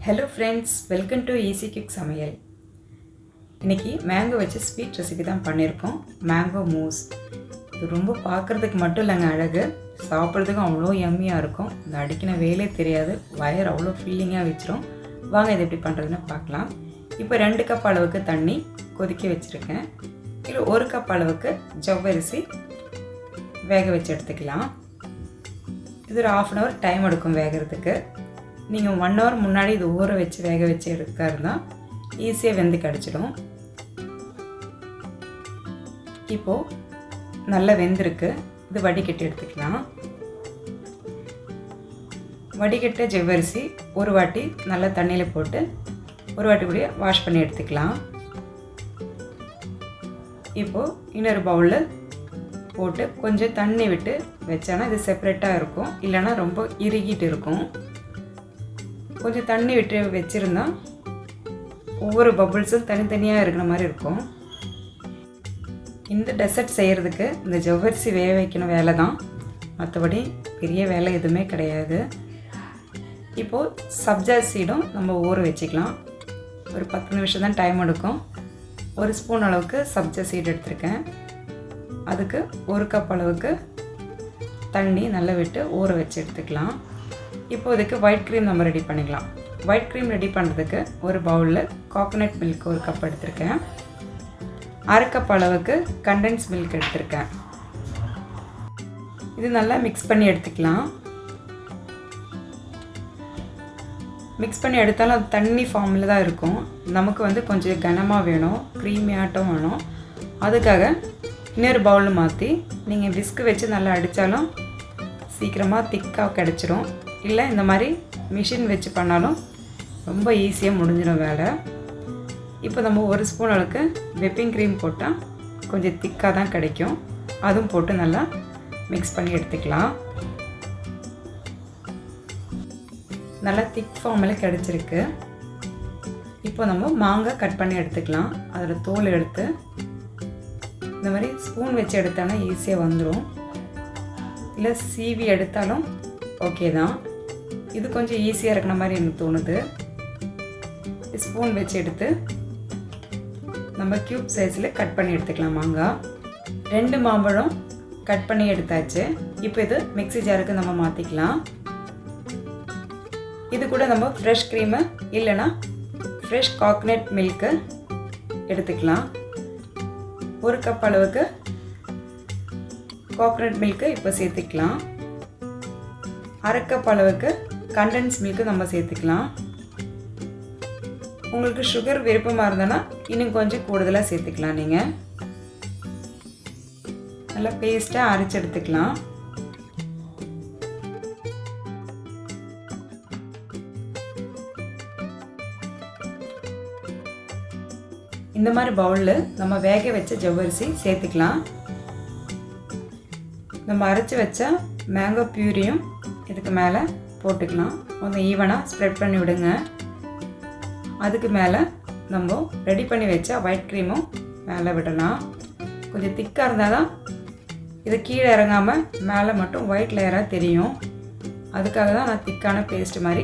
Hello friends, welcome to easy cook சமையல். இன்றைக்கி mango வச்சு ஸ்வீட் ரெசிபி தான் பண்ணியிருக்கோம். Mango mousse. இது ரொம்ப பார்க்குறதுக்கு மட்டும் இல்லைங்க அழகு, சாப்பிட்றதுக்கும் அவ்வளோ எம்மியாக இருக்கும். இந்த அடிக்கின வேலே தெரியாது, வயர் அவ்வளோ ஃபில்லிங்காக வச்சிரும். வாங்க இது எப்படி பண்ணுறதுன்னு பார்க்கலாம். இப்போ 2 கப் அளவுக்கு தண்ணி கொதிக்க வச்சுருக்கேன். இல்லை 1 கப் அளவுக்கு ஜவ்வரிசி வேக வச்சு எடுத்துக்கலாம். இது ஒரு 1/2 hour டைம் எடுக்கும் வேகிறதுக்கு. நீங்கள் 1 hour முன்னாடி இது ஊற வச்சு வேக வச்சு எடுக்கிறதா ஈஸியாக வெந்து கிடச்சிடும். இப்போது நல்லா வெந்திருக்கு. இது வடிகட்டி எடுத்துக்கலாம். வடிகட்ட ஜவ்வரிசி ஒரு வாட்டி நல்லா தண்ணியில் போட்டு ஒரு வாட்டி கூட வாஷ் பண்ணி எடுத்துக்கலாம். இப்போது இன்னொரு பவுலில் போட்டு கொஞ்சம் தண்ணி விட்டு வச்சானா இது செப்பரேட்டாக இருக்கும், இல்லைன்னா ரொம்ப இறுகிட்டு இருக்கும். கொஞ்சம் தண்ணி விட்டு வச்சுருந்தா ஒவ்வொரு பபுள்ஸும் தனித்தனியாக இருக்கிற மாதிரி இருக்கும். இந்த டெசர்ட் செய்கிறதுக்கு இந்த ஜவ்வரிசி வேக வைக்கணும் வேலை தான், மற்றபடி பெரிய வேலை எதுவுமே கிடையாது. இப்போது சப்ஜா சீடும் நம்ம ஊற வச்சுக்கலாம். ஒரு 10 நிமிஷம் தான் டைம் எடுக்கும். 1 ஸ்பூன் அளவுக்கு சப்ஜா சீடு எடுத்திருக்கேன். அதுக்கு 1 கப் அளவுக்கு தண்ணி நல்லா விட்டு ஊற வச்சு எடுத்துக்கலாம். இப்போ இதுக்கு ஒயிட் க்ரீம் நம்ம ரெடி பண்ணிக்கலாம். ஒயிட் க்ரீம் ரெடி பண்ணுறதுக்கு ஒரு பவுலில் கோகோனட் மில்க் 1 கப் எடுத்திருக்கேன். 1/2 கப் அளவுக்கு கண்டென்ஸ் மில்க் எடுத்திருக்கேன். இது நல்லா மிக்ஸ் பண்ணி எடுத்துக்கலாம். மிக்ஸ் பண்ணி எடுத்தாலும் அது தண்ணி ஃபார்மில் தான் இருக்கும். நமக்கு கொஞ்சம் கனமாக வேணும், க்ரீமியாட்டம் வேணும். அதுக்காக இன்னொரு பவுலில் மாற்றி நீங்கள் விஸ்க் வச்சு நல்லா அடித்தாலும் சீக்கிரமாக திக்காக கிடச்சிரும். இல்லை இந்த மாதிரி மிஷின் வச்சு பண்ணாலும் ரொம்ப ஈஸியாக முடிஞ்சிடும் வேலை. இப்போ நம்ம 1 ஸ்பூன் அளவுக்கு விப்பிங் க்ரீம் போட்டால் கொஞ்சம் திக்காக தான் கிடைக்கும். அதுவும் போட்டு நல்லா மிக்ஸ் பண்ணி எடுத்துக்கலாம். நல்லா திக் ஃபார்மில் கிடச்சிருக்கு. இப்போ நம்ம மாங்காய் கட் பண்ணி எடுத்துக்கலாம். அதில் தோல் எடுத்து இந்த மாதிரி ஸ்பூன் வச்சு எடுத்தோன்னா ஈஸியாக வந்துடும். இல்லை சீவி எடுத்தாலும் ஓகே தான். இது கொஞ்சம் ஈஸியாக இருக்கிற மாதிரி எனக்கு தோணுது. ஸ்பூன் வச்சு எடுத்து நம்ம க்யூப் சைஸில் கட் பண்ணி எடுத்துக்கலாம். மாங்காய் 2 மாம்பழம் கட் பண்ணி எடுத்தாச்சு. இப்போ இது மிக்ஸி ஜாருக்கு நம்ம மாற்றிக்கலாம். இது கூட நம்ம ஃப்ரெஷ் க்ரீமு இல்லைன்னா ஃப்ரெஷ் கோகோனட் மில்க்கு எடுத்துக்கலாம். 1 கப் அளவுக்கு கோகோனட் மில்க்கு இப்போ சேர்த்துக்கலாம். 1/2 கப் அளவுக்கு கண்டென்ஸ் மில்க்கு நம்ம சேர்த்துக்கலாம். உங்களுக்கு சுகர் விருப்பமாக இருந்தனா இன்னும் கொஞ்சம் கூடுதலாக சேர்த்துக்கலாம். நீங்கள் நல்லா பேஸ்ட்டாக அரைச்சி எடுத்துக்கலாம். இந்த மாதிரி பவுலில் நம்ம வேக வச்ச ஜவ்வரிசி சேர்த்துக்கலாம். நம்ம அரைச்சி வச்ச மேங்கோ பியூரியும் இதுக்கு மேலே போட்டுக்கலாம். கொஞ்சம் ஈவனாக ஸ்ப்ரெட் பண்ணி விடுங்க. அதுக்கு மேலே நம்ம ரெடி பண்ணி வச்ச ஒயிட் க்ரீமும் மேலே விடலாம். கொஞ்சம் திக்காக இருந்தால் தான் இது கீழே இறங்காமல் மேலே மட்டும் ஒயிட் லேயராக தெரியும். அதுக்காக தான் நான் திக்கான பேஸ்ட் மாதிரி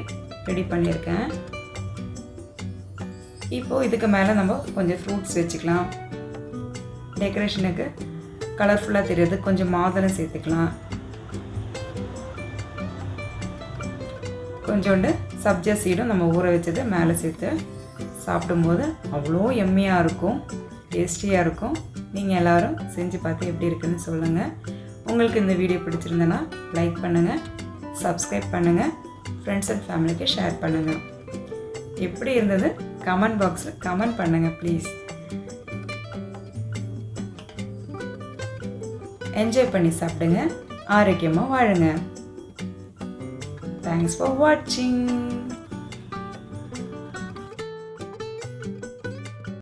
ரெடி பண்ணியிருக்கேன். இப்போது இதுக்கு மேலே நம்ம கொஞ்சம் ஃப்ரூட்ஸ் வச்சுக்கலாம். டெக்கரேஷனுக்கு கலர்ஃபுல்லாக தெரியுது. கொஞ்சம் மாதுளம் சேர்த்துக்கலாம். கொஞ்சோண்டு சப்ஜா சீடும் நம்ம ஊற வச்சது மேலே சேர்த்து சாப்பிடும்போது அவ்வளோ எம்மியாக இருக்கும், டேஸ்டியாக இருக்கும். நீங்கள் எல்லோரும் செஞ்சு பார்த்து எப்படி இருக்குன்னு சொல்லுங்கள். உங்களுக்கு இந்த வீடியோ பிடிச்சிருந்தனா லைக் பண்ணுங்கள், சப்ஸ்கிரைப் பண்ணுங்கள், ஃப்ரெண்ட்ஸ் அண்ட் ஃபேமிலிக்கு ஷேர் பண்ணுங்கள். எப்படி இருந்தது கமெண்ட் பாக்ஸில் கமெண்ட் பண்ணுங்கள் ப்ளீஸ். என்ஜாய் பண்ணி சாப்பிடுங்க, ஆரோக்கியமாக வாழுங்க. Thanks for watching.